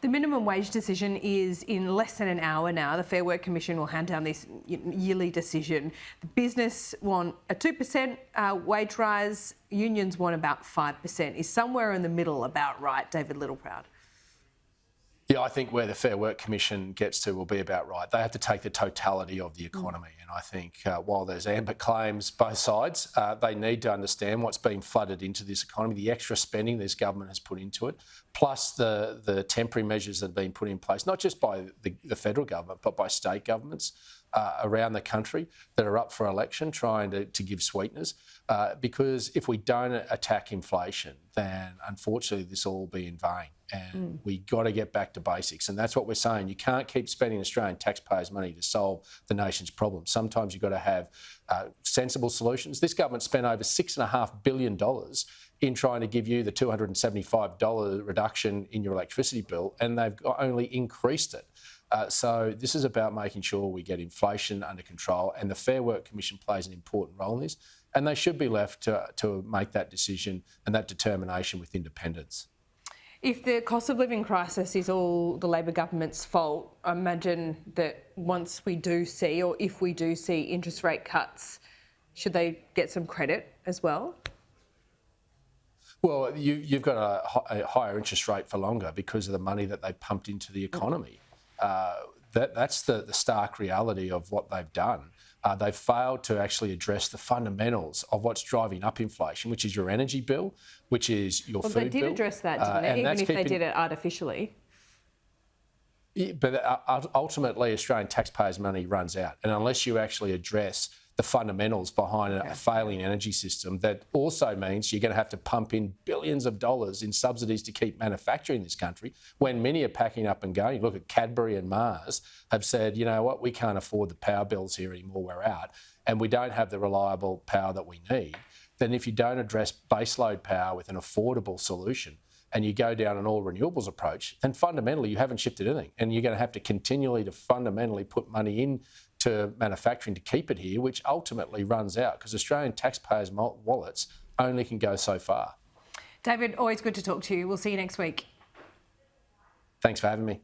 The minimum wage decision is in less than an hour now. The Fair Work Commission will hand down this yearly decision. The business want a 2% wage rise. Unions want about 5%. Is somewhere in the middle about right, David Littleproud? Yeah, I think where the Fair Work Commission gets to will be about right. They have to take the totality of the economy. And I think while there's amber claims both sides, they need to understand what's being flooded into this economy, the extra spending this government has put into it, plus the temporary measures that have been put in place, not just by the federal government, but by state governments around the country that are up for election, trying to give sweeteners. Because if we don't attack inflation, then unfortunately this will all be in vain. And we got to get back to basics. And that's what we're saying. You can't keep spending Australian taxpayers' money to solve the nation's problems. Sometimes you've got to have sensible solutions. This government spent over $6.5 billion in trying to give you the $275 reduction in your electricity bill, and they've only increased it. So this is about making sure we get inflation under control, and the Fair Work Commission plays an important role in this, and they should be left to make that decision and that determination with independence. If the cost of living crisis is all the Labor government's fault, I imagine that once we do see, or if we do see interest rate cuts, should they get some credit as well? Well, you've got a higher interest rate for longer because of the money that they pumped into the economy. That's the stark reality of what they've done. They've failed to actually address the fundamentals of what's driving up inflation, which is your energy bill, which is your food bill. Well, they did address that, didn't they? Even if they did it artificially. Yeah, but ultimately, Australian taxpayers' money runs out. And unless you actually address the fundamentals behind a failing energy system, that also means you're going to have to pump in billions of dollars in subsidies to keep manufacturing this country, when many are packing up and going. Look at Cadbury and Mars have said, you know what, we can't afford the power bills here anymore, we're out, and we don't have the reliable power that we need. Then if you don't address baseload power with an affordable solution, and you go down an all renewables approach, then fundamentally you haven't shifted anything, and you're going to have to continually to fundamentally put money in to manufacturing to keep it here, which ultimately runs out because Australian taxpayers' wallets only can go so far. David, always good to talk to you. We'll see you next week. Thanks for having me.